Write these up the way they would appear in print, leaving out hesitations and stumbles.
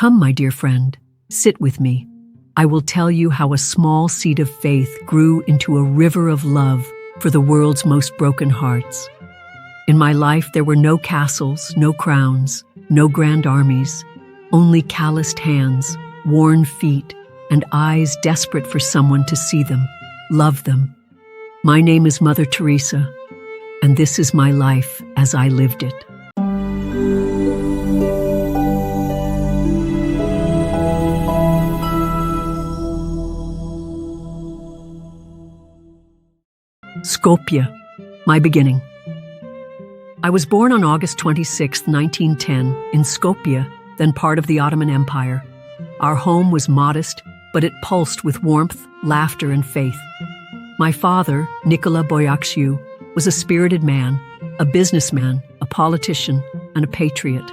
Come, my dear friend, sit with me. I will tell you how a small seed of faith grew into a river of love for the world's most broken hearts. In my life, there were no castles, no crowns, no grand armies, only calloused hands, worn feet, and eyes desperate for someone to see them, love them. My name is Mother Teresa, and this is my life as I lived it. Skopje, my beginning. I was born on August 26, 1910, in Skopje, then part of the Ottoman Empire. Our home was modest, but it pulsed with warmth, laughter, and faith. My father, Nicola Boyakshiu, was a spirited man, a businessman, a politician, and a patriot.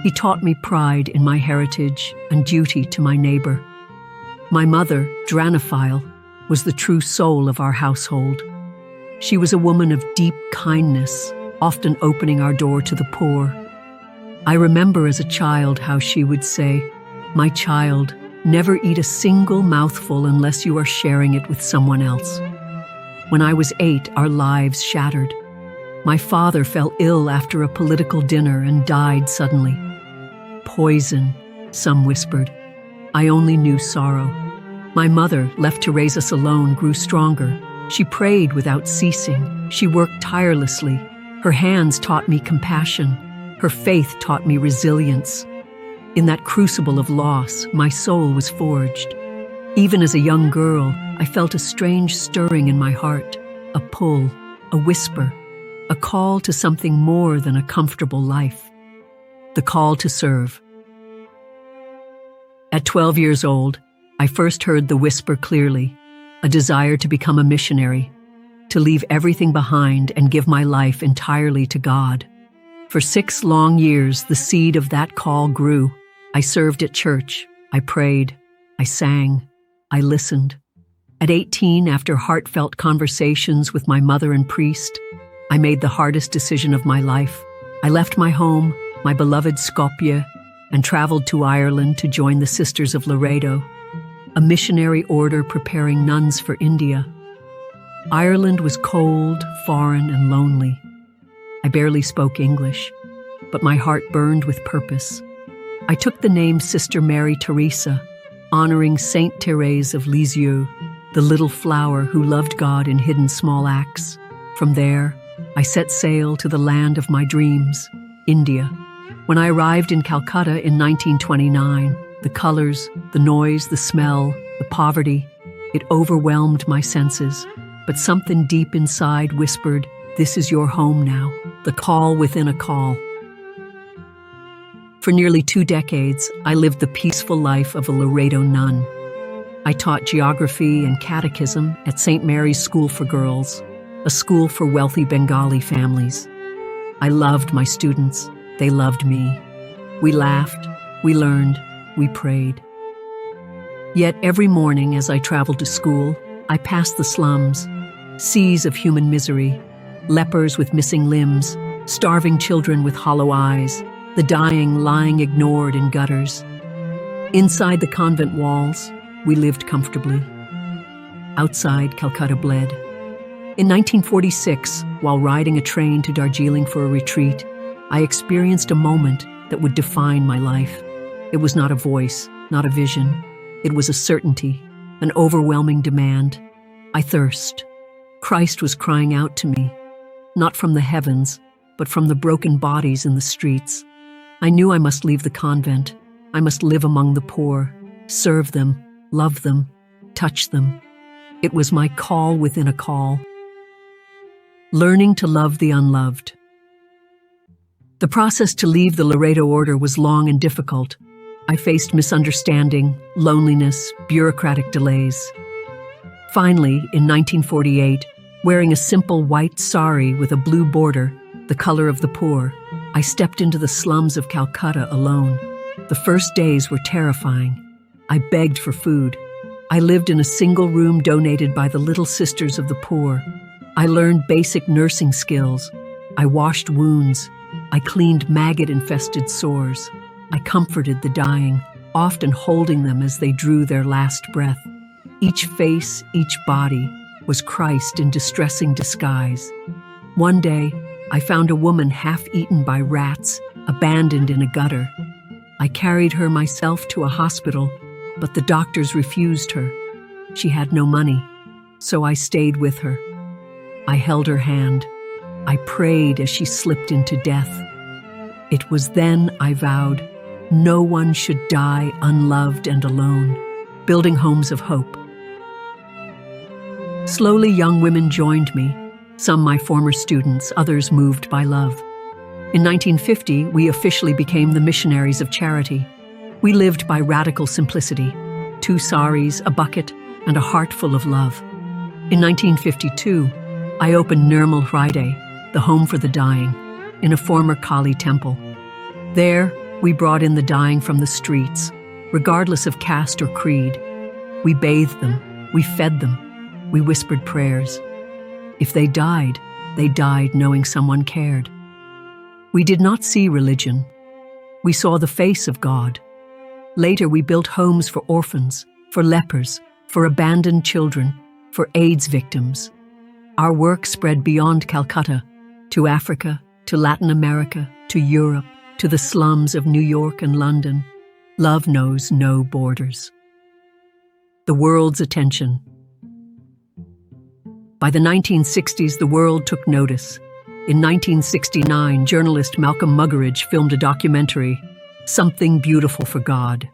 He taught me pride in my heritage and duty to my neighbor. My mother, Dranophile, was the true soul of our household. She was a woman of deep kindness, often opening our door to the poor. I remember as a child how she would say, "My child, never eat a single mouthful unless you are sharing it with someone else." When I was 8, our lives shattered. My father fell ill after a political dinner and died suddenly. Poison, some whispered. I only knew sorrow. My mother, left to raise us alone, grew stronger. She prayed without ceasing. She worked tirelessly. Her hands taught me compassion. Her faith taught me resilience. In that crucible of loss, my soul was forged. Even as a young girl, I felt a strange stirring in my heart, a pull, a whisper, a call to something more than a comfortable life. The call to serve. At 12 years old, I first heard the whisper clearly, a desire to become a missionary, to leave everything behind and give my life entirely to God. For 6 long years, the seed of that call grew. I served at church. I prayed. I sang. I listened. At 18, after heartfelt conversations with my mother and priest, I made the hardest decision of my life. I left my home, my beloved Skopje, and traveled to Ireland to join the Sisters of Laredo, a missionary order preparing nuns for India. Ireland was cold, foreign, and lonely. I barely spoke English, but my heart burned with purpose. I took the name Sister Mary Teresa, honoring Saint Thérèse of Lisieux, the little flower who loved God in hidden small acts. From there, I set sail to the land of my dreams, India. When I arrived in Calcutta in 1929, the colors, the noise, the smell, the poverty, it overwhelmed my senses. But something deep inside whispered, "This is your home now," the call within a call. For nearly 2 decades, I lived the peaceful life of a Laredo nun. I taught geography and catechism at St. Mary's School for Girls, a school for wealthy Bengali families. I loved my students. They loved me. We laughed, we learned, we prayed. Yet every morning as I traveled to school, I passed the slums, seas of human misery, lepers with missing limbs, starving children with hollow eyes, the dying lying ignored in gutters. Inside the convent walls, we lived comfortably. Outside, Calcutta bled. In 1946, while riding a train to Darjeeling for a retreat, I experienced a moment that would define my life. It was not a voice, not a vision. It was a certainty, an overwhelming demand. I thirst. Christ was crying out to me, not from the heavens, but from the broken bodies in the streets. I knew I must leave the convent. I must live among the poor, serve them, love them, touch them. It was my call within a call. Learning to love the unloved. The process to leave the Laredo order was long and difficult. I faced misunderstanding, loneliness, bureaucratic delays. Finally, in 1948, wearing a simple white sari with a blue border, the color of the poor, I stepped into the slums of Calcutta alone. The first days were terrifying. I begged for food. I lived in a single room donated by the Little Sisters of the Poor. I learned basic nursing skills. I washed wounds. I cleaned maggot-infested sores. I comforted the dying, often holding them as they drew their last breath. Each face, each body, was Christ in distressing disguise. One day, I found a woman half-eaten by rats, abandoned in a gutter. I carried her myself to a hospital, but the doctors refused her. She had no money, so I stayed with her. I held her hand. I prayed as she slipped into death. It was then I vowed, no one should die unloved and alone, building homes of hope. Slowly, young women joined me, some my former students, others moved by love. In 1950, we officially became the missionaries of charity. We lived by radical simplicity, 2 saris, a bucket, and a heart full of love. In 1952, I opened Nirmal Hriday, the home for the dying, in a former Kali temple. There, we brought in the dying from the streets, regardless of caste or creed. We bathed them, we fed them, we whispered prayers. If they died knowing someone cared. We did not see religion. We saw the face of God. Later, we built homes for orphans, for lepers, for abandoned children, for AIDS victims. Our work spread beyond Calcutta, to Africa, to Latin America, to Europe, to the slums of New York and London. Love knows no borders. The world's attention. By the 1960s, the world took notice. In 1969, journalist Malcolm Muggeridge filmed a documentary, Something Beautiful for God.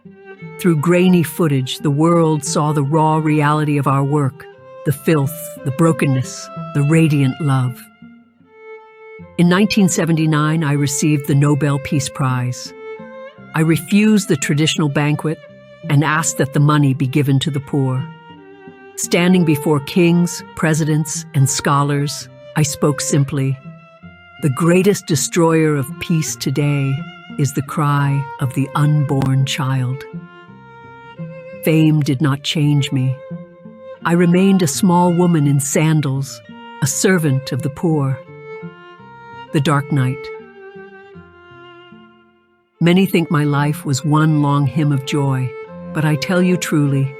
Through grainy footage, the world saw the raw reality of our work, the filth, the brokenness, the radiant love. In 1979, I received the Nobel Peace Prize. I refused the traditional banquet and asked that the money be given to the poor. Standing before kings, presidents, and scholars, I spoke simply, "The greatest destroyer of peace today is the cry of the unborn child." Fame did not change me. I remained a small woman in sandals, a servant of the poor. The dark night. Many think my life was one long hymn of joy, but I tell you truly,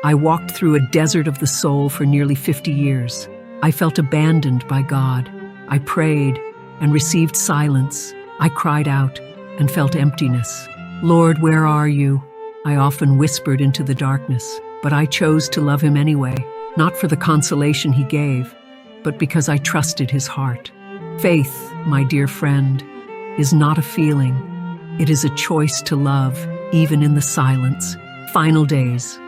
I walked through a desert of the soul for nearly 50 years. I felt abandoned by God. I prayed and received silence. I cried out and felt emptiness. "Lord, where are you?" I often whispered into the darkness, but I chose to love him anyway, not for the consolation he gave, but because I trusted his heart. Faith, my dear friend, is not a feeling. It is a choice to love, even in the silence. Final days.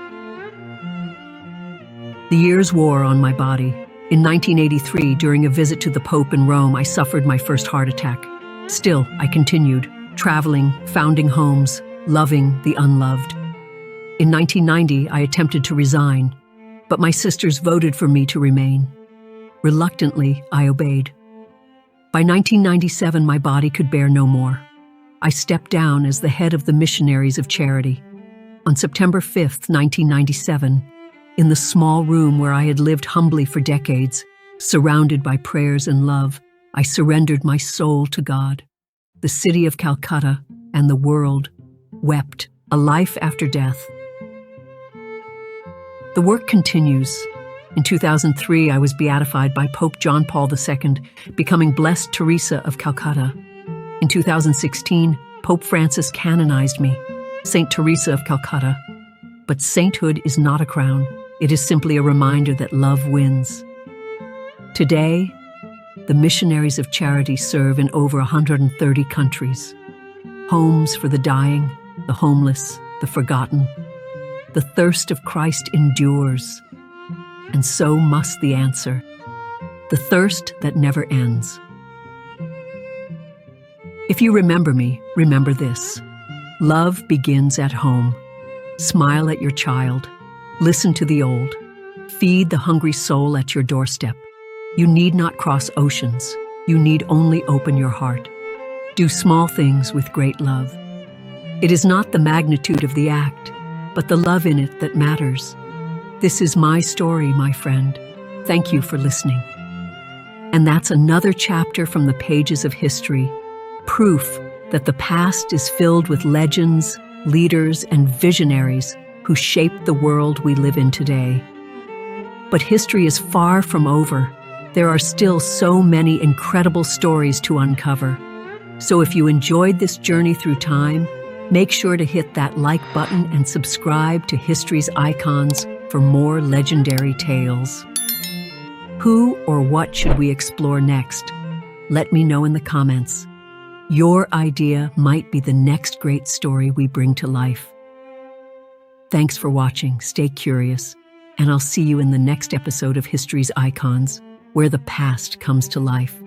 The years wore on my body. In 1983, during a visit to the Pope in Rome, I suffered my first heart attack. Still, I continued, traveling, founding homes, loving the unloved. In 1990, I attempted to resign, but my sisters voted for me to remain. Reluctantly, I obeyed. By 1997, my body could bear no more. I stepped down as the head of the Missionaries of Charity. On September 5th, 1997, in the small room where I had lived humbly for decades, surrounded by prayers and love, I surrendered my soul to God. The city of Calcutta and the world wept, a life after death. The work continues. In 2003, I was beatified by Pope John Paul II, becoming Blessed Teresa of Calcutta. In 2016, Pope Francis canonized me, Saint Teresa of Calcutta. But sainthood is not a crown. It is simply a reminder that love wins. Today, the Missionaries of Charity serve in over 130 countries. Homes for the dying, the homeless, the forgotten. The thirst of Christ endures, and so must the answer. The thirst that never ends. If you remember me, remember this. Love begins at home. Smile at your child. Listen to the old. Feed the hungry soul at your doorstep. You need not cross oceans. You need only open your heart. Do small things with great love. It is not the magnitude of the act, but the love in it that matters. This is my story, my friend. Thank you for listening. And that's another chapter from the pages of history. Proof that the past is filled with legends, leaders, and visionaries who shaped the world we live in today. But history is far from over. There are still so many incredible stories to uncover. So if you enjoyed this journey through time, make sure to hit that like button and subscribe to History's Icons for more legendary tales. Who or what should we explore next? Let me know in the comments. Your idea might be the next great story we bring to life. Thanks for watching, stay curious, and I'll see you in the next episode of History's Icons, where the past comes to life.